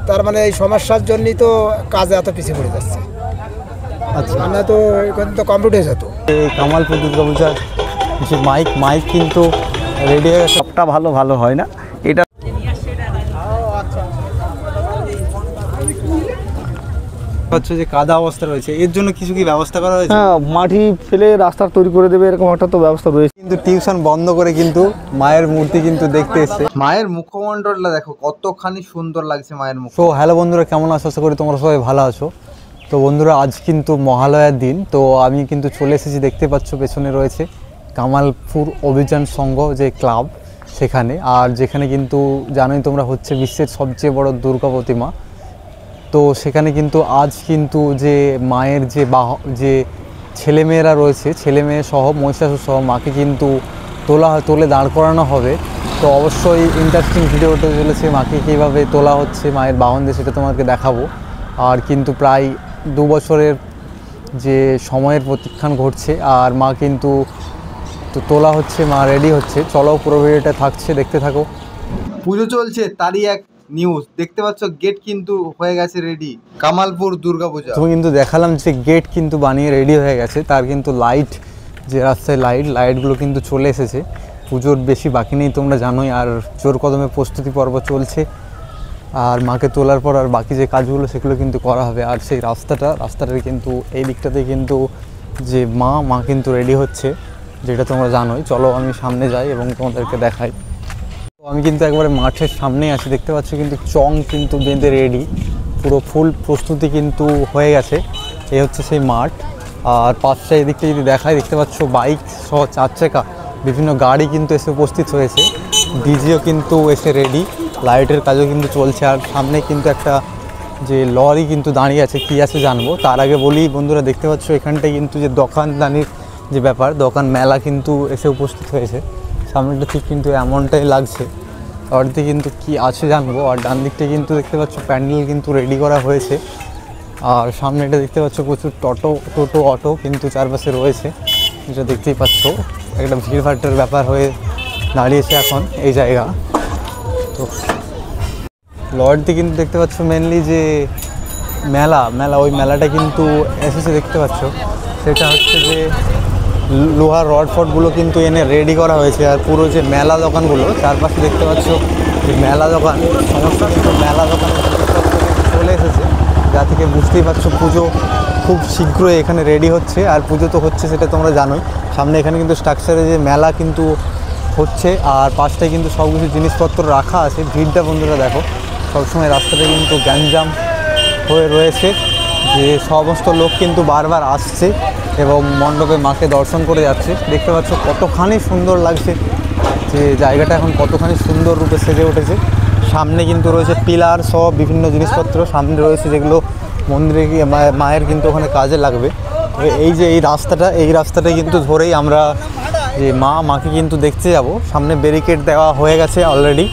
তার মানে এই সমস্যার জন্যই তো কাজে এত পিছিয়ে পড়ে যাচ্ছে। আচ্ছা, মানে তো এখন তো কমপ্লিট হয়ে যেত। এই কামালপুর দুর্গাপূজার যে মাইক কিন্তু রেডি হয়ে গেছে। সবটা ভালো হয় না, এটা হচ্ছে যে কাদা অবস্থা রয়েছে, এর জন্য কিছু কি ব্যবস্থা করা হয়েছে? হ্যাঁ, মাটি ফেলে রাস্তা তৈরি করে দেবে, এরকম একটা তো ব্যবস্থা রয়েছে। কিন্তু টিউশন বন্ধ করে কিন্তু মায়ের মূর্তি কিন্তু দেখতে এসছে। মায়ের মুখমণ্ডলটা দেখো কতখানি সুন্দর লাগছে মায়ের মুখ। তো হ্যালো বন্ধুরা, কেমন আছো? আশা করি তোমরা সবাই ভালো আছো। তো বন্ধুরা, আজ কিন্তু মহালয়ার দিন। তো আমি কিন্তু চলে এসেছি, দেখতে পাচ্ছ পেছনে রয়েছে কামালপুর অভিযান সংঘ যে ক্লাব, সেখানে। আর যেখানে কিন্তু জানোই তোমরা, হচ্ছে বিশ্বের সবচেয়ে বড় দুর্গা প্রতিমা। তো সেখানে কিন্তু আজ কিন্তু যে মায়ের যে ছেলেমেয়েরা রয়েছে, ছেলেমেয়ে সহ মহিষাসুর সহ মাকে কিন্তু তোলে দাঁড় করানো হবে। তো অবশ্যই ইন্টারেস্টিং ভিডিও হতে চলেছে। মাকে কীভাবে তোলা হচ্ছে, মায়ের বাহন দিয়ে, সেটা তোমাকে দেখাবো। আর কিন্তু প্রায় 2 বছরের যে সময়ের প্রতীক্ষান ঘটছে, আর মা কিন্তু তোলা হচ্ছে, মা রেডি হচ্ছে। চলো, পুরো ভিডিওটা থাকছে, দেখতে থাকো। পুজো চলছে, তারই এক নিউজ দেখতে পাচ্ছ, গেট কিন্তু হয়ে গেছে রেডি। কামালপুর দুর্গাপূজা তুমি কিন্তু দেখালাম যে গেট কিন্তু বানিয়ে রেডি হয়ে গেছে। তার কিন্তু লাইট, যে রাস্তায় লাইটগুলো কিন্তু চলে এসেছে। পুজোর বেশি বাকি নেই, তোমরা জানোই। আর জোর কদমে প্রস্তুতি পর্ব চলছে। আর মাকে তোলার পর আর বাকি যে কাজগুলো, সেগুলো কিন্তু করা হবে। আর সেই রাস্তাটার কিন্তু এই দিকটাতে কিন্তু যে মা কিন্তু রেডি হচ্ছে, যেটা তোমরা জানোই। চলো আমি সামনে যাই এবং তোমাদেরকে দেখাই। তো আমি কিন্তু একবারে মাঠের সামনেই আছি, দেখতে পাচ্ছ কিন্তু চং কিন্তু বেঁধে রেডি, পুরো ফুল প্রস্তুতি কিন্তু হয়ে গেছে। এই হচ্ছে সেই মাঠ। আর পাঁচটা এদিকটা যদি দেখাই, দেখতে পাচ্ছ বাইক সহ 4 চাকা বিভিন্ন গাড়ি কিন্তু এসে উপস্থিত হয়েছে। ডিজিও কিন্তু এসে রেডি, লাইটের কাজও কিন্তু চলছে। আর সামনে কিন্তু একটা যে লরি কিন্তু দাঁড়িয়ে আছে, কী আছে জানবো। তার আগে বলি বন্ধুরা, দেখতে পাচ্ছ এখানটায় কিন্তু যে দোকানদানির যে ব্যাপার, দোকান মেলা কিন্তু এসে উপস্থিত হয়েছে। সামনেটা ঠিক কিন্তু এমনটাই লাগছে। অর্ধে কিন্তু কি আছে জানবো। আর ডান দিকটা কিন্তু দেখতে পাচ্ছ প্যান্ডেল কিন্তু রেডি করা হয়েছে। আর সামনেটা দেখতে পাচ্ছ প্রচুর টোটো অটো কিন্তু চারপাশে রয়েছে, যেটা দেখতেই পাচ্ছ। একটা ভিড়ভাট্টার ব্যাপার হয়ে দাঁড়িয়েছে এখন এই জায়গা। তো লরিতে কিন্তু দেখতে পাচ্ছ মেনলি যে মেলা ওই মেলাটা কিন্তু এসেছে, দেখতে পাচ্ছ। সেটা হচ্ছে যে লোহার রড ফটগুলো কিন্তু এনে রেডি করা হয়েছে। আর পুরো যে মেলা দোকানগুলো চারপাশে দেখতে পাচ্ছ, যে মেলা দোকান, সমস্ত কিন্তু মেলা দোকান চলে এসেছে। যা থেকে বুঝতেই পারছো পুজো খুব শীঘ্রই এখানে রেডি হচ্ছে। আর পুজো তো হচ্ছে, সেটা তোমরা জানোই। সামনে এখানে কিন্তু স্ট্রাকচারে যে মেলা কিন্তু হচ্ছে, আর পাশটায় কিন্তু সব কিছু জিনিসপত্র রাখা আছে। ভিড়টা বন্ধুরা দেখো, সবসময় রাস্তাটা কিন্তু গ্যাঞ্জাম হয়ে রয়েছে। যে সমস্ত লোক কিন্তু বারবার আসছে এবং মণ্ডপে মাকে দর্শন করে যাচ্ছে। দেখতে পাচ্ছ কতখানি সুন্দর লাগছে, যে জায়গাটা এখন কতখানি সুন্দর রূপে সেজে উঠেছে। সামনে কিন্তু রয়েছে পিলার সহ বিভিন্ন জিনিসপত্র সামনে রয়েছে, যেগুলো মন্দিরে গিয়ে মায়ের কিন্তু ওখানে কাজে লাগবে। এই যে এই রাস্তাটা কিন্তু ধরেই আমরা যে মাকে কিন্তু দেখতে যাব। সামনে ব্যারিকেড দেওয়া হয়ে গেছে অলরেডি।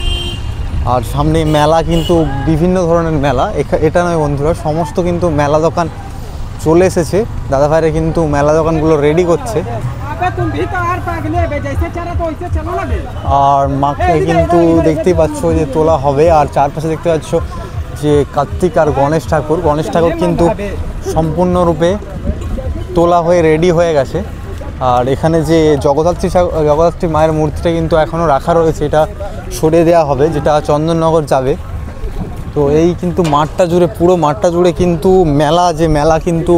আর সামনে মেলা কিন্তু বিভিন্ন ধরনের মেলা, এটা নয় বন্ধুরা, সমস্ত কিন্তু মেলা দোকান চলে এসেছে। দাদাভাইরা কিন্তু মেলা দোকানগুলো রেডি করছে। আর মাকে কিন্তু দেখতেই পাচ্ছ যে তোলা হবে। আর চারপাশে দেখতে পাচ্ছ যে কার্তিক আর গণেশ ঠাকুর কিন্তু সম্পূর্ণরূপে তোলা হয়ে রেডি হয়ে গেছে। আর এখানে যে জগদ্ধাত্রী মায়ের মূর্তিটা কিন্তু এখনও রাখা রয়েছে, এটা সরিয়ে দেওয়া হবে, যেটা চন্দননগর যাবে। তো এই কিন্তু মাঠটা জুড়ে, পুরো মাঠটা জুড়ে কিন্তু মেলা কিন্তু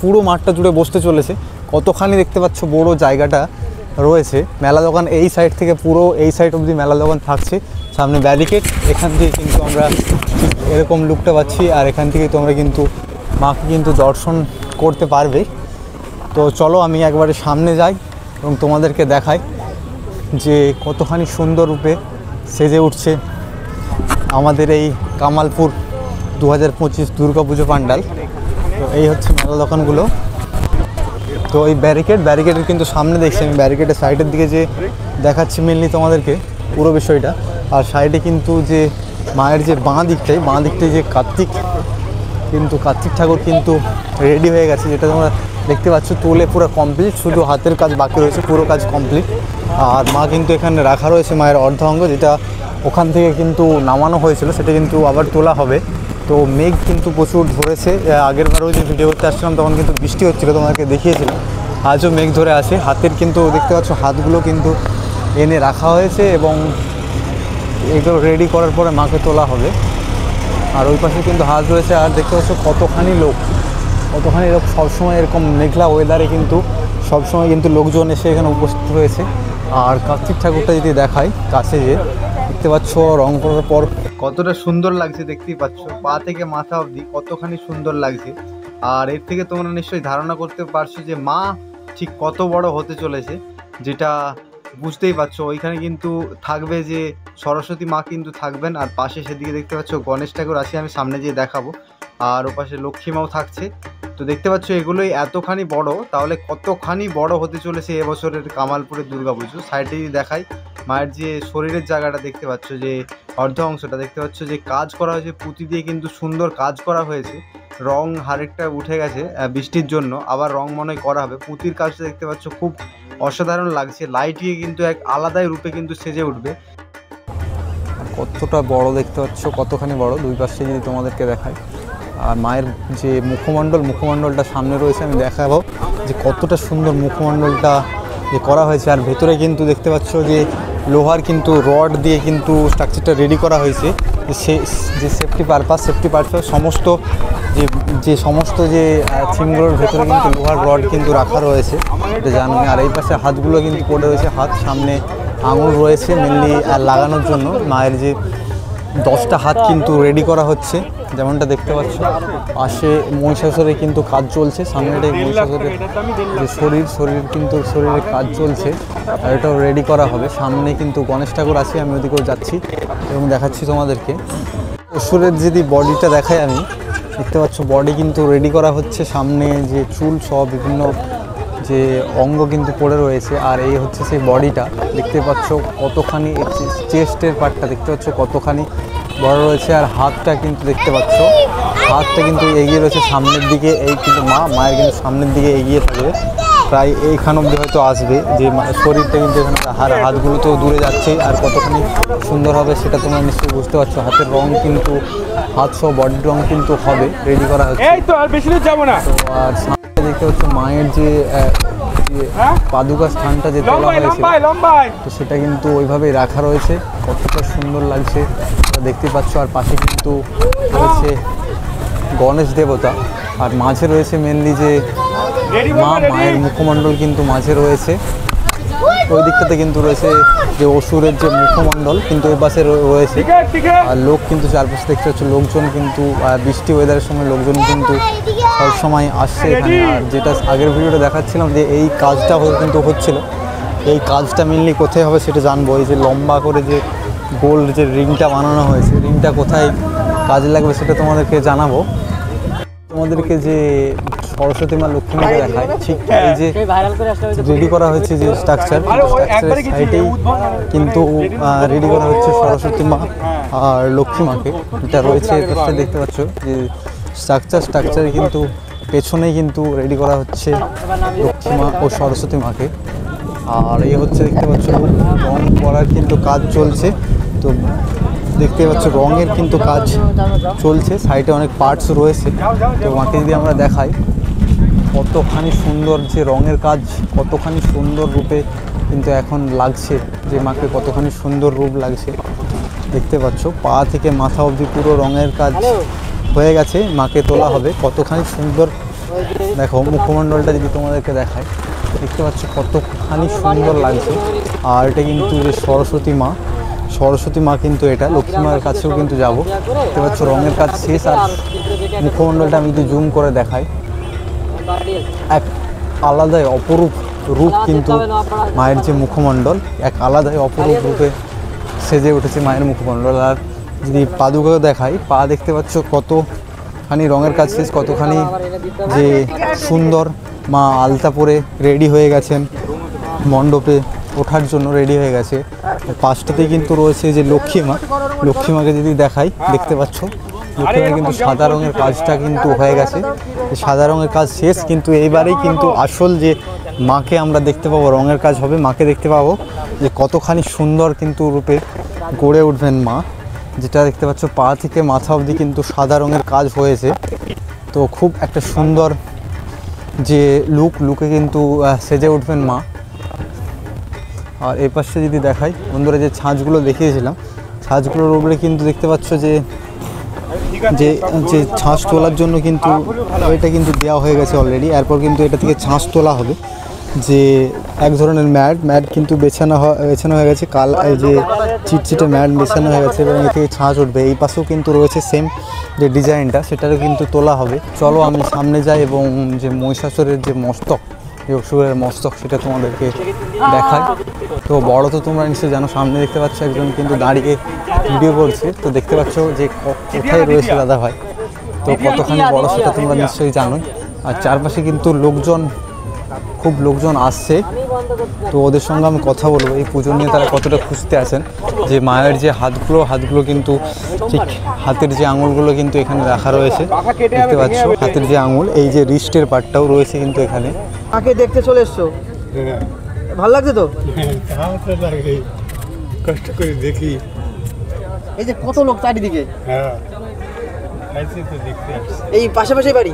পুরো মাঠটা জুড়ে বসতে চলেছে। কতখানি দেখতে পাচ্ছ বড় জায়গাটা রয়েছে। মেলা দোকান এই সাইড থেকে পুরো এই সাইড অবধি মেলা দোকান থাকছে। সামনে ব্যারিকেড, এখান থেকে কিন্তু আমরা এরকম লুকটা পাচ্ছি। আর এখান থেকে তোমরা কিন্তু মাকে কিন্তু দর্শন করতে পারবে। তো চলো আমি একবারে সামনে যাই এবং তোমাদেরকে দেখাই যে কতখানি সুন্দর রূপে সেজে উঠছে আমাদের এই কামালপুর 2025 দুর্গাপুজো পান্ডাল। তো এই হচ্ছে মেলা দোকানগুলো। তো এই ব্যারিকেডের কিন্তু সামনে দেখছি আমি, ব্যারিকেডের সাইডের দিকে যে দেখাচ্ছি মেনলি তোমাদেরকে পুরো বিষয়টা। আর সাইডে কিন্তু যে মায়ের যে বাঁ দিকটায় যে কার্তিক ঠাকুর কিন্তু রেডি হয়ে গেছে, যেটা তোমরা দেখতে পাচ্ছ। তুলে পুরো কমপ্লিট, শুধু হাতের কাজ বাকি রয়েছে, পুরো কাজ কমপ্লিট। আর মা কিন্তু এখানে রাখা রয়েছে মায়ের অর্ধাঙ্গ, যেটা ওখান থেকে কিন্তু নামানো হয়েছিল, সেটা কিন্তু আবার তোলা হবে। তো মেঘ কিন্তু প্রচুর ধরেছে। আগের বারও যে ভিডিও করতে আসছিলাম তখন কিন্তু বৃষ্টি হচ্ছিলো, তোমাকে দেখিয়েছিলাম। আজও মেঘ ধরে আছে। হাতের কিন্তু দেখতে পাচ্ছ হাতগুলো কিন্তু এনে রাখা হয়েছে এবং এগুলো রেডি করার পরে মাকে তোলা হবে। আর ওই পাশে কিন্তু হাত রয়েছে। আর দেখতে পাচ্ছ কতখানি লোক সবসময় এরকম মেঘলা ওয়েদারে কিন্তু সবসময় কিন্তু লোকজন এসে এখানে উপস্থিত হয়েছে। আর কার্তিক ঠাকুরটা যদি দেখাই কাছে, যে দেখতে পাচ্ছ রং করার পর কতটা সুন্দর লাগছে, দেখতেই পাচ্ছ পা থেকে মাথা অবধি কতখানি সুন্দর লাগছে। আর এর থেকে তোমরা নিশ্চয়ই ধারণা করতে পারছো যে মা ঠিক কত বড় হতে চলেছে, যেটা বুঝতেই পারছো। ওইখানে কিন্তু থাকবে যে সরস্বতী মা কিন্তু থাকবেন, আর পাশে সেদিকে দেখতে পাচ্ছ গণেশ ঠাকুর আছে, আমি সামনে গিয়ে দেখাবো। আর ওপাশে লক্ষ্মী মাও থাকছে। তো দেখতে পাচ্ছ এগুলোই এতখানি বড়, তাহলে কতখানি বড় হতে চলেছে এবছরের কামালপুরের দুর্গাপুজো। সাইডে যদি দেখাই মায়ের যে শরীরের জায়গাটা দেখতে পাচ্ছ, যে অর্ধ অংশটা দেখতে পাচ্ছ যে কাজ করা হয়েছে পুঁতি দিয়ে, কিন্তু সুন্দর কাজ করা হয়েছে। রং হারেকটা উঠে গেছে বৃষ্টির জন্য, আবার রং মনে হয় করা হবে। পুঁতির কাজটা দেখতে পাচ্ছ খুব অসাধারণ লাগছে, লাইটিয়ে কিন্তু এক আলাদাই রূপে কিন্তু সেজে উঠবে। কতটা বড় দেখতে পাচ্ছ, কতখানি বড় দুই পাশে যদি তোমাদেরকে দেখাই। আর মায়ের যে মুখমণ্ডলটা সামনে রয়েছে, আমি দেখাবো যে কতটা সুন্দর মুখমণ্ডলটা যে করা হয়েছে। আর ভেতরে কিন্তু দেখতে পাচ্ছ যে লোহার কিন্তু রড দিয়ে কিন্তু স্ট্রাকচারটা রেডি করা হয়েছে। যে সেফটি পারপাস সমস্ত যে থিমগুলোর ভেতরে কিন্তু লোহার রড কিন্তু রাখা রয়েছে, এটা জানো। আর এই পাশে হাতগুলো কিন্তু পড়ে রয়েছে, হাত সামনে আঙুল রয়েছে মেনলি লাগানোর জন্য। মায়ের যে 10টা হাত কিন্তু রেডি করা হচ্ছে, যেমনটা দেখতে পাচ্ছ। পাশে মহিষাসুরের কিন্তু কাজ চলছে, সামনেটাই মহিষাসুরের যে শরীরের কাজ চলছে, আর এটাও রেডি করা হবে। সামনে কিন্তু গণেশ ঠাকুর আছে, আমি ওদিকেও যাচ্ছি এবং দেখাচ্ছি তোমাদেরকে। অসুরের যদি বডিটা দেখাই, আমি দেখতে পাচ্ছ বডি কিন্তু রেডি করা হচ্ছে। সামনে যে চুল সহ বিভিন্ন যে অঙ্গ কিন্তু পড়ে রয়েছে। আর এই হচ্ছে সেই বডিটা, দেখতে পাচ্ছ কতখানি চেস্টের পার্টটা দেখতে পাচ্ছ কতখানি বড় রয়েছে। আর হাতটা কিন্তু দেখতে পাচ্ছ, হাতটা কিন্তু এগিয়ে রয়েছে সামনের দিকে। এই কিন্তু মায়ের কিন্তু সামনের দিকে এগিয়ে থাকবে, প্রায় এইখান অবধি হয়তো আসবে। যে শরীরটা কিন্তু এখানে হাতগুলো তো দূরে যাচ্ছে, আর কতখানি সুন্দর হবে সেটা তোমরা নিশ্চয়ই বুঝতে পারছো। হাতের রং কিন্তু হাত সহ বডির রং কিন্তু হবে, রেডি করা হচ্ছে। আর সামনে দেখতে পাচ্ছ মায়ের যে পাদুকা স্থানটা যে তোলা হয়েছে, তো সেটা কিন্তু ওইভাবেই রাখা রয়েছে। কতটা সুন্দর লাগছে দেখতে পাচ্ছ। আর পাশে কিন্তু রয়েছে গণেশ দেবতা, আর মাঝে রয়েছে মেনলি যে মায়ের মুখমণ্ডল কিন্তু মাঝে রয়েছে। ওই দিকটাতে কিন্তু রয়েছে যে অসুরের যে মুখমণ্ডল কিন্তু ওই পাশে রয়েছে। আর লোক কিন্তু চারপাশে দেখতে পাচ্ছ, লোকজন কিন্তু বৃষ্টি ওয়েদারের সময় লোকজন কিন্তু সবসময় আসছে এখানে। আর যেটা আগের ভিডিওটা দেখাচ্ছিলাম যে এই কাজটা কিন্তু হচ্ছিল, এই কাজটা মেনলি কোথায় হবে সেটা জানবো। এই যে লম্বা করে যে গোল যে রিংটা বানানো হয়েছে, রিংটা কোথায় কাজে লাগবে সেটা তোমাদেরকে জানাবো। তোমাদেরকে যে সরস্বতী মা লক্ষ্মী মাকে দেখায়, ঠিক এই যে রেডি করা হয়েছে যে স্ট্রাকচারের সাইডেই কিন্তু রেডি করা হচ্ছে সরস্বতী মা আর লক্ষ্মী মাকে। এটা রয়েছে দেখতে পাচ্ছ যে স্ট্রাকচারে কিন্তু পেছনেই কিন্তু রেডি করা হচ্ছে লক্ষ্মী মা ও সরস্বতী মাকে। আর এই হচ্ছে দেখতে পাচ্ছ রং করার কিন্তু কাজ চলছে। তো দেখতে পাচ্ছ রঙের কিন্তু কাজ চলছে, সাইডে অনেক পার্টস রয়েছে। তো মাকে যদি আমরা দেখাই কতখানি সুন্দর যে রঙের কাজ, কতখানি সুন্দর রূপে কিন্তু এখন লাগছে, যে মাকে কতখানি সুন্দর রূপ লাগছে দেখতে পাচ্ছ। পা থেকে মাথা অবধি পুরো রঙের কাজ হয়ে গেছে, মাকে তোলা হবে। কতখানি সুন্দর দেখো মুখমণ্ডলটা যদি তোমাদেরকে দেখায়, দেখতে পাচ্ছ কতখানি সুন্দর লাগছে। আর এটা কিন্তু যে সরস্বতী মা কিন্তু এটা লক্ষ্মী মার কাছেও কিন্তু যাবো। দেখতে পাচ্ছ রঙের কাজ শেষ। আর মুখমণ্ডলটা আমি যদি জুম করে দেখাই, এক আলাদাই অপরূপ রূপ কিন্তু মায়ের যে মুখমণ্ডল, এক আলাদাই অপরূপ রূপে সেজে উঠেছে মায়ের মুখমণ্ডল। আর যদি পাদুকাও দেখাই, পা দেখতে পাচ্ছ কতখানি রঙের কাজ শেষ, কতখানি যে সুন্দর মা আলতা পরে রেডি হয়ে গেছেন, মণ্ডপে ওঠার জন্য রেডি হয়ে গেছে। পাশটাতেই কিন্তু রয়েছে যে লক্ষ্মী মাকে যদি দেখাই, দেখতে পাচ্ছ লক্ষ্মী মা কিন্তু সাদা রঙের কাজটা কিন্তু হয়ে গেছে, সাদা রঙের কাজ শেষ। কিন্তু এইবারেই কিন্তু আসল যে মাকে আমরা দেখতে পাবো, রঙের কাজ হবে, মাকে দেখতে পাবো যে কতখানি সুন্দর কিন্তু রূপে গড়ে উঠবেন মা। যেটা দেখতে পাচ্ছ পা থেকে মাথা অবধি কিন্তু সাদা রঙের কাজ হয়েছে। তো খুব একটা সুন্দর যে লুকে কিন্তু সেজে উঠবেন মা। আর এই পাশে যদি দেখাই বন্ধুরা, যে ছাঁচগুলো দেখিয়েছিলাম, ছাঁচগুলোর উপরে কিন্তু দেখতে পাচ্ছ যে যে যে ছাঁচ তোলার জন্য কিন্তু এটা কিন্তু দেওয়া হয়ে গেছে অলরেডি। এরপর কিন্তু এটা থেকে ছাঁচ তোলা হবে, যে এক ধরনের ম্যাট কিন্তু বেছানো হয়ে গেছে, এই যে চিটচিটে ম্যাট বেছানো হয়ে গেছে এবং এ থেকে ছাঁচ উঠবে। এই পাশেও কিন্তু রয়েছে সেম যে ডিজাইনটা, সেটারও কিন্তু তোলা হবে। চলো আমি সামনে যাই এবং যে মহিষাসুরের যে মস্তক, যে অসুরের মস্তক, সেটা তোমাদেরকে দেখায়। তো বড় তো তোমরা নিশ্চয়ই জানো, সামনে দেখতে পাচ্ছ একজন কিন্তু দাঁড়িয়ে ভিডিও করছে। তো দেখতে পাচ্ছ যে কোথায় রয়েছে দাদা ভাই, তো কতখানি বড় সেটা তোমরা নিশ্চয়ই জানোই। আর চারপাশে কিন্তু খুব লোকজন আসছে। তো ওদের সঙ্গে আমি কথা বলবো এই পুজো নিয়ে, তারা কতটা খুঁজতে আছেন। যে মায়ের যে হাতগুলো কিন্তু ঠিক হাতের যে আঙুলগুলো কিন্তু এখানে রাখা রয়েছে, দেখতে পাচ্ছ হাতের যে আঙুল, এই যে রিস্টের পার্টটাও রয়েছে কিন্তু এখানে। আগে দেখতে চলে এসছো, ভালো লাগছে তো? কষ্ট করে দেখি। এই যে কত লোক চারিদিকে, হ্যাঁ তো দেখতে আসছি। এই পাশাপাশি বাড়ি?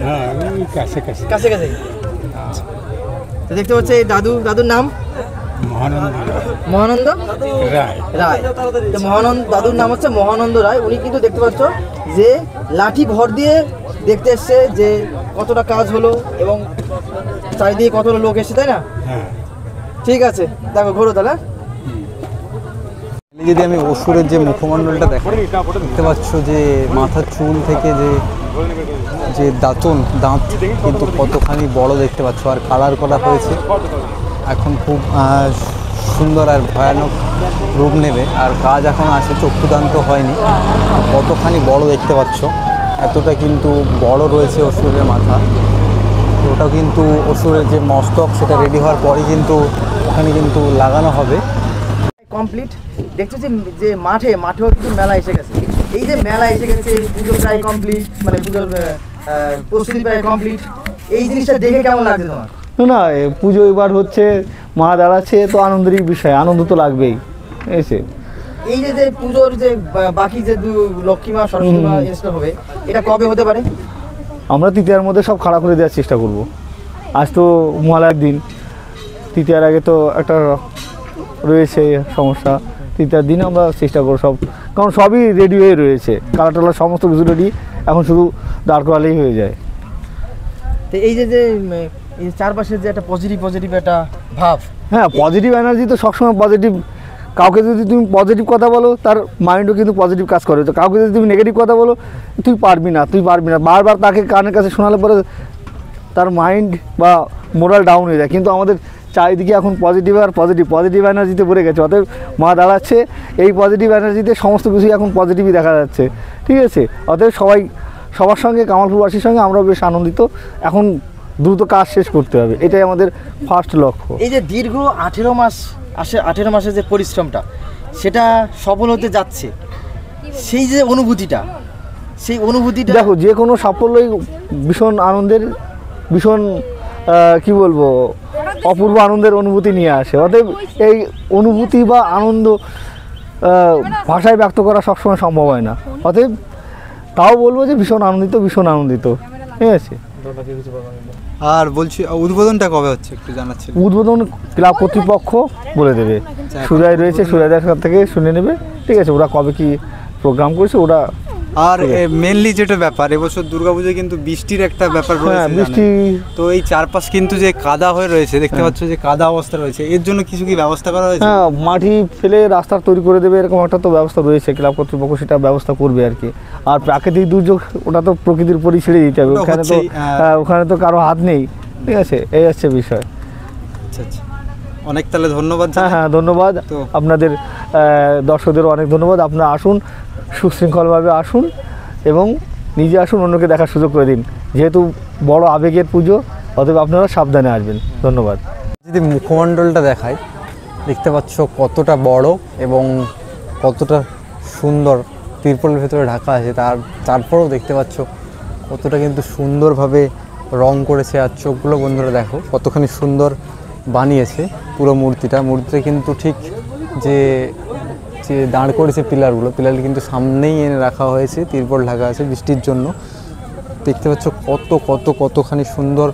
হ্যাঁ আমি কাছে কাছে তো দেখতে পাচ্ছি এই দাদুর নাম মহানন্দ রায়। তো দাদুর নাম হচ্ছে মহানন্দ রায়। উনি কিন্তু দেখতে পাচ্ছ যে লাঠি ভর দিয়ে দেখতে এসছে যে কতটা কাজ হলো এবং চারিদিকে কতটা লোক এসছে, তাই না? হ্যাঁ ঠিক আছে, দেখো ঘোরো তাহলে। যদি আমি অসুরের যে মুখমণ্ডলটা দেখতে পাচ্ছ যে মাথার চুল থেকে যে দাঁত কিন্তু কতখানি বড় দেখতে পাচ্ছ, আর কালার করা হয়েছে। এখন খুব সুন্দর আর ভয়ানক রূপ নেবে, আর কাজ এখন আছে, চক্ষুদান্ত হয়নি। কতখানি বড় দেখতে পাচ্ছ, এতটা কিন্তু বড় রয়েছে অসুরের মাথা। ওটাও কিন্তু অসুরের যে মস্তক, সেটা রেডি হওয়ার পরই কিন্তু ওখানে কিন্তু লাগানো হবে। কমপ্লিট দেখছো যে মাঠেও কিন্তু মেলা এসে গেছে। এই যে মেলা এসে গেছে, পুজো প্রায় কমপ্লিট, মানে পুজোর প্রস্তুতি প্রায় কমপ্লিট। এই জিনিসটা দেখে কেমন লাগছে তোমার? না পুজো এবার হচ্ছে, মা দাঁড়াচ্ছে, তো আনন্দেরই বিষয়, আনন্দ তো লাগবেই। এসে এই যে পুজোর যে বাকি যে লক্ষ্মী মা সরস্বতী মা জিনিসটা হবে, এটা কবে হতে পারে? আমরা তৃতীয়ার মধ্যে সব খাড়া করে দেওয়ার চেষ্টা করব। আজ তো মহালয়ার দিন, তৃতীয়ার আগে তো একটা রয়েছে সমস্যা। তৃতীয়ার দিন আমরা চেষ্টা করব সব, কারণ সবই রেডি হয়ে রয়েছে, কালার টালার সমস্ত কিছু রেডি, এখন শুধু দাঁড় করালেই হয়ে যায়। তো এই যে চারপাশের যে একটা পজিটিভ একটা ভাব, হ্যাঁ পজিটিভ এনার্জি তো সবসময় পজিটিভ। কাউকে যদি তুমি পজিটিভ কথা বলো, তার মাইন্ডও কিন্তু পজিটিভ কাজ করে। তো কাউকে যদি তুমি নেগেটিভ কথা বলো, তুই পারবি না, বারবার তাকে কানের কাছে শোনালে পরে তার মাইন্ড বা মোরাল ডাউন হয়ে যায়। কিন্তু আমাদের চারিদিকে এখন পজিটিভ এনার্জিতে ভরে গেছে। অতএব মা দাঁড়াচ্ছে, এই পজিটিভ এনার্জিতে সমস্ত কিছুই এখন পজিটিভই দেখা যাচ্ছে। ঠিক আছে, অতএব সবার সঙ্গে, কামালপুরবাসীর সঙ্গে আমরাও বেশ আনন্দিত। এখন দ্রুত কাজ শেষ করতে হবে, এটাই আমাদের ফার্স্ট লক্ষ্য। এই যে দীর্ঘ 18 মাসের যে পরিশ্রমটা, সেটা সফল হতে যাচ্ছে, সেই যে অনুভূতিটা দেখো, যে কোনো সাফল্যই ভীষণ আনন্দের, ভীষণ কি বলবো, অপূর্ব আনন্দের অনুভূতি নিয়ে আসে। অতএব এই অনুভূতি বা আনন্দ ভাষায় ব্যক্ত করা সবসময় সম্ভব হয় না। অতএব তাও বলবো যে ভীষণ আনন্দিত। ঠিক আছে। আর বলছি উদ্বোধনটা কবে হচ্ছে একটু জানাচ্ছি? উদ্বোধন ক্লাব কর্তৃপক্ষ বলে দেবে, সুরাই রয়েছে, সুরাইদের কাছ থেকে শুনে নেবে। ঠিক আছে, ওরা কবে কি প্রোগ্রাম করেছে ওরা। আর মেনলি যেটা ব্যাপার, এবছর দুর্গাপুজোয় কিন্তু বৃষ্টির একটা ব্যাপার রয়েছে, বৃষ্টি। তো এই চারপাশ কিন্তু যে কাদা হয়ে রয়েছে, দেখতে পাচ্ছ যে কাদা অবস্থা রয়েছে, এর জন্য কিছু কি ব্যবস্থা করা হয়েছে? হ্যাঁ, মাটি ফেলে রাস্তা তৈরি করে দেবে, এরকম একটা তো ব্যবস্থা রয়েছে। ক্লাব কর্তৃপক্ষ সেটা ব্যবস্থা করবে আর কি। আর প্রাকৃতিক দুর্যোগ, ওটা তো প্রকৃতির উপরই ছেড়ে দিতে হবে, ওখানে তো কারো হাত নেই। ঠিক আছে, এই হচ্ছে বিষয়। আচ্ছা, অনেক তাহলে ধন্যবাদ। হ্যাঁ ধন্যবাদ আপনাদের, দর্শকদেরও অনেক ধন্যবাদ। আপনারা আসুন, সুশৃঙ্খলভাবে আসুন এবং নিজে আসুন, অন্যকে দেখার সুযোগ করে দিন। যেহেতু বড় আবেগের পুজো, অতএব আপনারা সাবধানে আসবেন। ধন্যবাদ। যদি মুখমণ্ডলটা দেখায়, দেখতে পাচ্ছ কতটা বড় এবং কতটা সুন্দর, তিরপলের ভেতরে ঢাকা আছে, তারপরেও দেখতে পাচ্ছ কতটা কিন্তু সুন্দরভাবে রং করেছে। আর চোখগুলো বন্ধুরা দেখো কতখানি সুন্দর বানিয়েছে পুরো মূর্তিটা কিন্তু ঠিক যে যে দাঁড় করেছে পিলারগুলো কিন্তু সামনেই এনে রাখা হয়েছে, তিরপল ঢাকা আছে বৃষ্টির জন্য। দেখতে পাচ্ছ কতখানি সুন্দর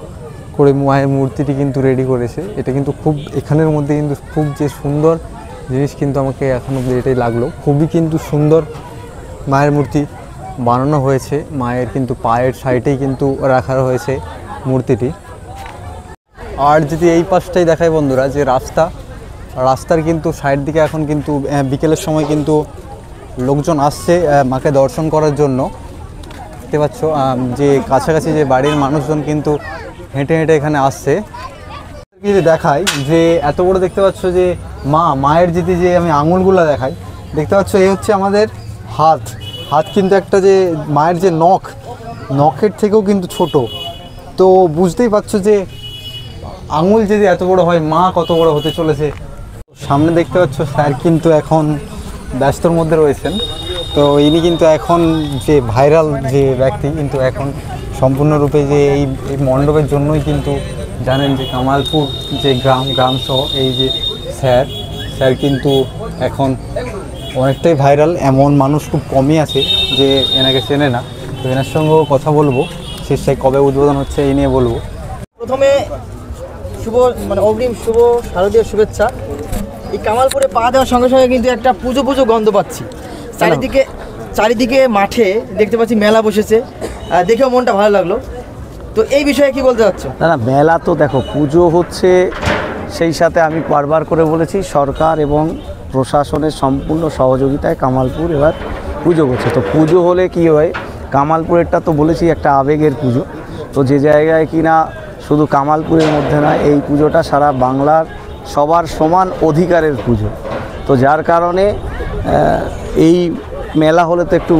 করে মায়ের মূর্তিটি কিন্তু রেডি করেছে। এটা কিন্তু খুব এখানের মধ্যে কিন্তু খুব যে সুন্দর জিনিস কিন্তু আমাকে এখন অব্দি এটাই লাগলো। খুবই কিন্তু সুন্দর মায়ের মূর্তি বানানো হয়েছে। মায়ের কিন্তু পায়ের সাইডেই কিন্তু রাখা হয়েছে মূর্তিটি। আর যদি এই পাশটাই দেখায় বন্ধুরা, যে রাস্তার কিন্তু সাইড দিকে এখন কিন্তু বিকেলের সময় কিন্তু লোকজন আসছে মাকে দর্শন করার জন্য। দেখতে পাচ্ছ যে কাছাকাছি যে বাড়ির মানুষজন কিন্তু হেঁটে এখানে আসছে। যদি দেখাই যে এত বড় দেখতে পাচ্ছ যে মায়ের যে আমি আঙুলগুলো দেখাই, দেখতে পাচ্ছ এই হচ্ছে আমাদের হাত কিন্তু একটা যে মায়ের যে নখের থেকেও কিন্তু ছোট। তো বুঝতেই পারছো যে আঙুল যদি এত বড় হয়, মা কত বড় হতে চলেছে। সামনে দেখতে পাচ্ছ স্যার কিন্তু এখন ব্যস্তর মধ্যে রয়েছেন। তো ইনি কিন্তু এখন যে ভাইরাল যে ব্যক্তি কিন্তু এখন সম্পূর্ণরূপে যে এই মণ্ডপের জন্যই কিন্তু জানেন যে কামালপুর যে গ্রাম সহ এই যে স্যার কিন্তু এখন অনেকটাই ভাইরাল। এমন মানুষ খুব কমই আছে যে এনাকে চেনে না। তো এনার সঙ্গেও কথা বলবো, শেষটায় কবে উদ্বোধন হচ্ছে এই নিয়ে বলবো। প্রথমে অগ্রিম শুভ শারদীয় শুভেচ্ছা। এই কামালপুরে পা দেওয়ার সঙ্গে সঙ্গে কিন্তু একটা পুজো গন্ধ পাচ্ছি। চারিদিকে মাঠে দেখতে পাচ্ছি মেলা বসেছে, দেখেও মনটা ভালো লাগলো। তো এই বিষয়ে কি বলতে চাচ্ছ? না, মেলা তো দেখো, পুজো হচ্ছে, সেই সাথে আমি বারবার করে বলেছি সরকার এবং প্রশাসনের সম্পূর্ণ সহযোগিতায় কামালপুর এবার পুজো করছে। তো পুজো হলে কি হয়, কামালপুরেরটা তো বলেছি একটা আবেগের পুজো। তো যে জায়গায় কিনা শুধু কামালপুরের মধ্যে না, এই পুজোটা সারা বাংলার সবার সমান অধিকারের পুজো। তো যার কারণে এই মেলা হলে তো একটু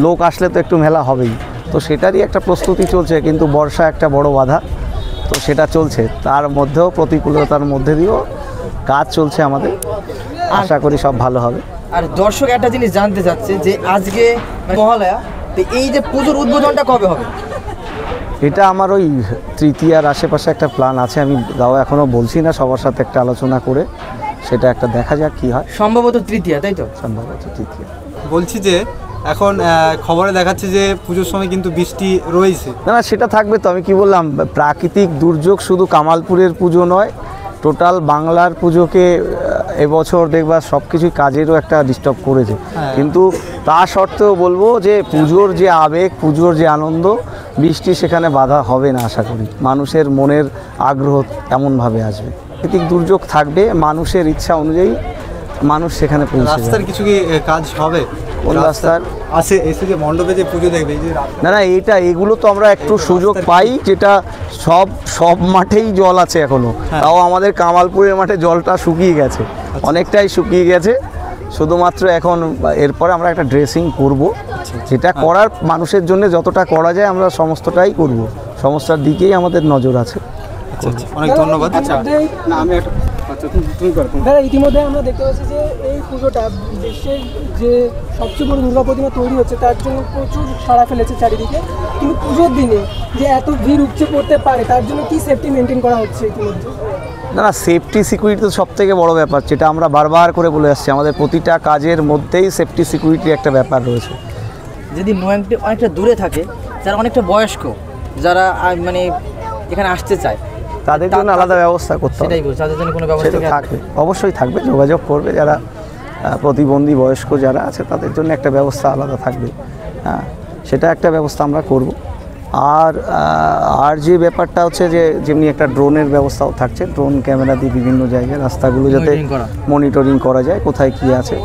লোক আসলে তো একটু মেলা হবেই। তো সেটারই একটা প্রস্তুতি চলছে, কিন্তু বর্ষা একটা বড় বাধা, তো সেটা চলছে। তার মধ্যেও প্রতিকূলতার মধ্যে দিয়েও কাজ চলছে আমাদের। আশা করি সব ভালো হবে। আর দর্শক একটা জিনিস জানতে চাচ্ছে যে আজকে মহালয়া, তো এই যে পুজোর উদ্বোধনটা কবে হবে? এটা আমার ওই তৃতীয়ার আশেপাশে একটা প্ল্যান আছে, আমি তাও এখনও বলছি না, সবার সাথে একটা আলোচনা করে সেটা একটা দেখা যাক কী হয়। সম্ভবত তৃতীয়া, তাই তো? সম্ভবত তৃতীয়া। বলছি যে এখন খবরে দেখাচ্ছে যে পুজোর সময় কিন্তু বৃষ্টি রয়েছে। না, সেটা থাকবে তো। আমি কি বললাম, প্রাকৃতিক দুর্যোগ শুধু কামালপুরের পুজো নয়, টোটাল বাংলার পুজোকে এবছর দেখবা সব কিছুই কাজেরও একটা ডিস্টার্ব করেছে। কিন্তু তা সত্ত্বেও বলবো যে পুজোর যে আবেগ, পুজোর যে আনন্দ, বৃষ্টি সেখানে বাধা হবে না আশা করি। মানুষের মনের আগ্রহ এমনভাবে আসবে। প্রাকৃতিক দুর্যোগ থাকবে, মানুষের ইচ্ছা অনুযায়ী মানুষ সেখানে পৌঁছে যাবে। রাস্তার কিছু কি কাজ হবে? কোন রাস্তার আছে এসে যে মণ্ডপে যে পুজো দেখবে, না এগুলো তো আমরা একটু সুযোগ পাই, যেটা সব মাঠেই জল আছে এখনো। তাও আমাদের কামালপুরের মাঠে জলটা শুকিয়ে গেছে, অনেকটাই শুকিয়ে গেছে। শুধুমাত্র এখন এরপরে আমরা একটা ড্রেসিং করব, যেটা করার মানুষের জন্য যতটা করা যায় আমরা সমস্তটাই করব। সমস্যার দিকেই আমাদের নজর আছে। অনেক ধন্যবাদ। না, আমি একটা দাদা, ইতিমধ্যে আমরা দেখতে পাচ্ছি যে এই পুজোটা দেশের যে সবচেয়ে বড় দুর্গা প্রতিমা তৈরি হচ্ছে, তার জন্য প্রচুর সাড়া ফেলেছে চারিদিকে। কিন্তু পুজোর দিনে যে এত ভিড় উপচে পড়তে পারে, তার জন্য কি সেফটি মেনটেন করা হচ্ছে ইতিমধ্যে? না, সেফটি সিকিউরিটি তো সবথেকে বড় ব্যাপার, যেটা আমরা বারবার করে বলে আসছি। আমাদের প্রতিটা কাজের মধ্যেই সেফটি সিকিউরিটির একটা ব্যাপার রয়েছে। যদি অনেকটা দূরে থাকে, যারা অনেকটা বয়স্ক, যারা এখানে আসতে চায়, তাদের জন্য আলাদা ব্যবস্থা করতে হবে। সেটাই বলছি, তাদের জন্য কোনো ব্যবস্থা থাকবে, অবশ্যই থাকবে, যোগাযোগ করবে। যারা প্রতিবন্ধী বয়স্ক যারা আছে তাদের জন্য একটা ব্যবস্থা আলাদা থাকবে। হ্যাঁ, সেটা একটা ব্যবস্থা আমরা করব। আর যে ব্যাপারটা হচ্ছে যে যেমনি একটা ড্রোনের ব্যবস্থাও থাকছে, ড্রোন ক্যামেরা দিয়ে বিভিন্ন জায়গায় রাস্তাগুলো যাতে মনিটরিং করা যায় কোথায় কী আছে।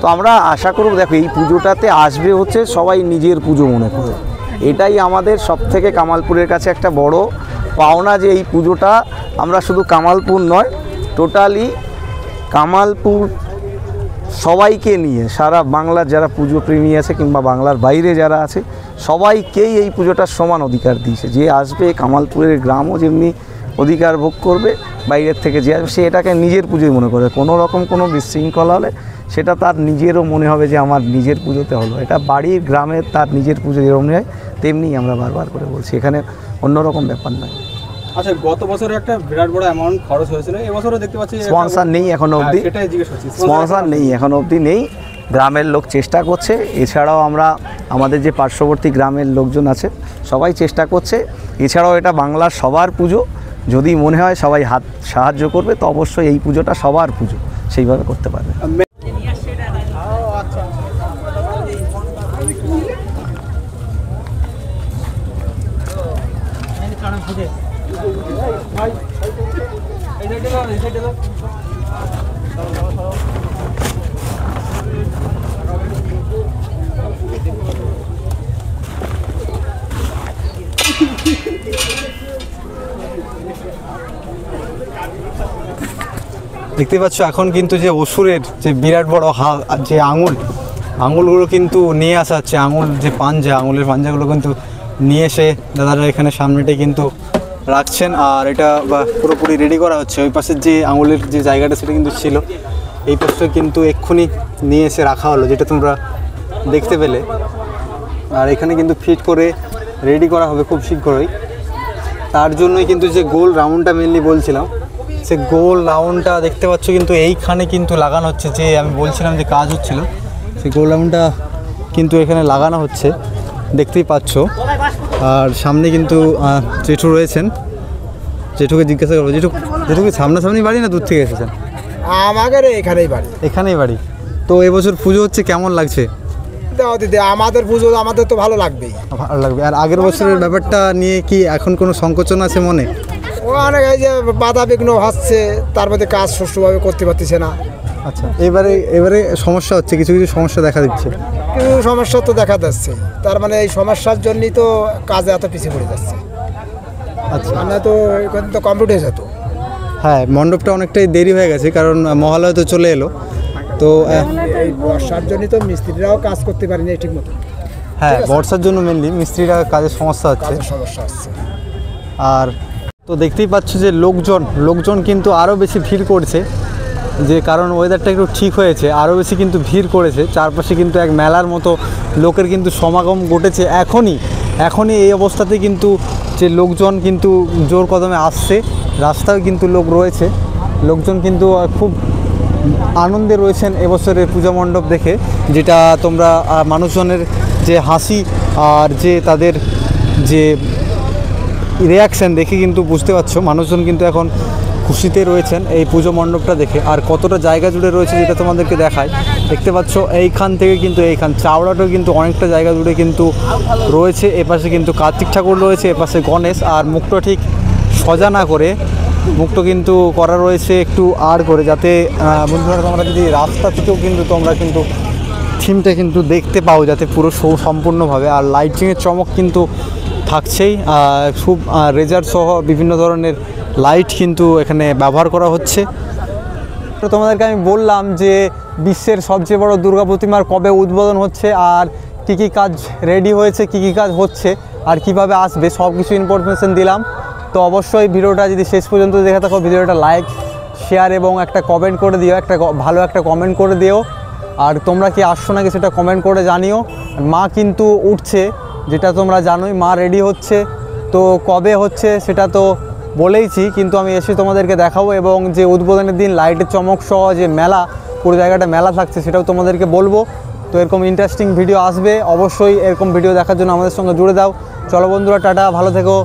তো আমরা আশা করব, দেখো এই পুজোটাতে আসবে হচ্ছে সবাই নিজের পুজো মনে করে। এটাই আমাদের সবথেকে কামালপুরের কাছে একটা বড় পাওনা, যে এই পুজোটা আমরা শুধু কামালপুর নয়, টোটালি কামালপুর সবাইকে নিয়ে সারা বাংলার যারা পুজো প্রেমী আছে কিংবা বাংলার বাইরে যারা আছে সবাইকেই এই পুজোটার সমান অধিকার দিয়েছে। যে আসবে কামালপুরের গ্রামও যেমনি অধিকার ভোগ করবে, বাইরের থেকে যে আসবে সে এটাকে নিজের পুজোই মনে করে। কোনো রকম কোনো বিশৃঙ্খলা হলে সেটা তার নিজেরও মনে হবে যে আমার নিজের পুজোতে হলো। এটা বাড়ির গ্রামের তার নিজের পুজো যেরকম হয় তেমনি আমরা বারবার করে বলছি, এখানে অন্যরকম ব্যাপার নয়। আচ্ছা, গত বছরে একটা বিরাট বড় অ্যামাউন্ট খরচ হয়েছিল, এবছরও দেখতে পাচ্ছি স্পন্সর নেই এখনো অবধি, সেটাই জিজ্ঞেস করছি। স্পন্সর নেই এখনো অবধি নেই, গ্রামের লোক চেষ্টা করছে। এছাড়াও আমরা আমাদের যে পার্শ্ববর্তী গ্রামের লোকজন আছে সবাই চেষ্টা করছে। এছাড়াও এটা বাংলার সবার পুজো, যদি মনে হয় সবাই হাত সাহায্য করবে তো অবশ্যই এই পুজোটা সবার পুজো, সেইভাবে করতে পারবে। দেখতে পাচ্ছ এখন কিন্তু যে অসুরের যে বিরাট বড় যে আঙুলগুলো কিন্তু নিয়ে আসা হচ্ছে, আঙুল যে আঙুলের পাঞ্জাগুলো কিন্তু নিয়ে এসে দাদারা এখানে সামনেটাই কিন্তু রাখছেন, আর এটা পুরোপুরি রেডি করা হচ্ছে। ওই পাশের যে আঙুলের যে জায়গাটা সেটা কিন্তু ছিল, এই পাশটা কিন্তু এক্ষুনি নিয়ে এসে রাখা হলো, যেটা তোমরা দেখতে পেলে। আর এখানে কিন্তু ফিট করে রেডি করা হবে খুব শীঘ্রই। তার জন্যই কিন্তু যে গোল রাউন্ডটা মেনলি বলছিলাম, সে গোল রাউন্ডটা দেখতে পাচ্ছ কিন্তু এইখানে কিন্তু লাগানো হচ্ছে, যে আমি বলছিলাম যে কাজ হচ্ছিল, সেই গোল রাউন্ডটা কিন্তু এখানে লাগানো হচ্ছে, দেখতেই পাচ্ছ। আর সামনে কিন্তু জেঠু রয়েছেন, জেঠুকে জিজ্ঞাসা করবো, জেঠুকে সামনাসামনি বাড়ি না দূর থেকে এসেছেন? আমাদের এখানেই বাড়ি। তো এবছর পুজো হচ্ছে, কেমন লাগছে? দাও দিদি, আমাদের পুজো আমাদের তো ভালো লাগবেই। ভালো লাগবে। আর আগের বছরের ব্যাপারটা নিয়ে কি এখন কোনো সংকোচন আছে মনে? অনেক এই যে বাধা বিঘ্ন হচ্ছে, তার মধ্যে কাজ সুষ্ঠুভাবে করতে পারতেছে না। আচ্ছা, এবারে সমস্যা হচ্ছে, কিছু সমস্যা দেখা দিচ্ছে। কিছু সমস্যা তো দেখা যাচ্ছে, তার মানে এই সমস্যার জন্যই তো কাজে এত পিছিয়ে পড়ে যাচ্ছে। আচ্ছা, আমরা তো এখানে তো কমপ্লিট হয়ে যেত। হ্যাঁ, মণ্ডপটা অনেকটাই দেরি হয়ে গেছে, কারণ মহালয়া তো চলে এলো। তো এই বর্ষার জন্যই তো মিস্ত্রিরাও কাজ করতে পারেনি ঠিক মতো। হ্যাঁ, বর্ষার জন্য মেনলি মিস্ত্রিরা কাজের সমস্যা হচ্ছে। সমস্যা হচ্ছে। আর তো দেখতেই পাচ্ছ যে লোকজন কিন্তু আরও বেশি ভিড় করছে, যে কারণ ওয়েদারটা একটু ঠিক হয়েছে, আরও বেশি কিন্তু ভিড় করেছে। চারপাশে কিন্তু এক মেলার মতো লোকের কিন্তু সমাগম ঘটেছে এখনই এই অবস্থাতে কিন্তু যে লোকজন কিন্তু জোর কদমে আসছে, রাস্তায় কিন্তু লোক রয়েছে, লোকজন কিন্তু খুব আনন্দে রয়েছেন এবছরের পূজা মণ্ডপ দেখে, যেটা তোমরা মানুষজনের যে হাসি আর যে তাদের যে রিয়াকশান দেখে কিন্তু বুঝতে পারছো, মানুষজন কিন্তু এখন খুশিতে রয়েছেন এই পুজো মণ্ডপটা দেখে। আর কতটা জায়গা জুড়ে রয়েছে যেটা তোমাদেরকে দেখায়, দেখতে পাচ্ছ এইখান থেকে কিন্তু এইখান চাওড়াটাও কিন্তু অনেকটা জায়গা জুড়ে কিন্তু রয়েছে। এপাশে কিন্তু কার্তিক ঠাকুর রয়েছে, এপাশে গণেশ, আর মুখটা ঠিক সজা না করে মুখটা কিন্তু করা রয়েছে একটু আর করে, যাতে বন্ধুরা তোমরা যদি রাস্তা থেকেও কিন্তু তোমরা কিন্তু থিমটা কিন্তু দেখতে পাও, যাতে পুরো সম্পূর্ণভাবে। আর লাইটিংয়ের চমক কিন্তু থাকছেই, খুব রেজার সহ বিভিন্ন ধরনের লাইট কিন্তু এখানে ব্যবহার করা হচ্ছে। তো তোমাদেরকে আমি বললাম যে বিশ্বের সবচেয়ে বড় দুর্গা প্রতিমার কবে উদ্বোধন হচ্ছে, আর কী কী কাজ রেডি হয়েছে, কী কী কাজ হচ্ছে, আর কিভাবে আসবে, সব কিছু ইনফরমেশন দিলাম। তো অবশ্যই ভিডিওটা যদি শেষ পর্যন্ত দেখে থাকো, ভিডিওটা লাইক, শেয়ার এবং একটা কমেন্ট করে দিও, ভালো একটা কমেন্ট করে দিও। আর তোমরা কি আসছো নাকি সেটা কমেন্ট করে জানিও। মা কিন্তু উঠছে, যেটা তোমরা জানোই, মা রেডি হচ্ছে। তো কবে হচ্ছে সেটা তো বলেইছি, কিন্তু আমি এসে তোমাদেরকে দেখাবো, এবং যে উদ্বোধনের দিন লাইটের চমক সহ যে মেলা, পুরো জায়গাটা মেলা থাকছে, সেটাও তোমাদেরকে বলবো। তো এরকম ইন্টারেস্টিং ভিডিও আসবে, অবশ্যই এরকম ভিডিও দেখার জন্য আমাদের সঙ্গে জুড়ে দাও। চলো বন্ধুরা, টাটা, ভালো থেকো।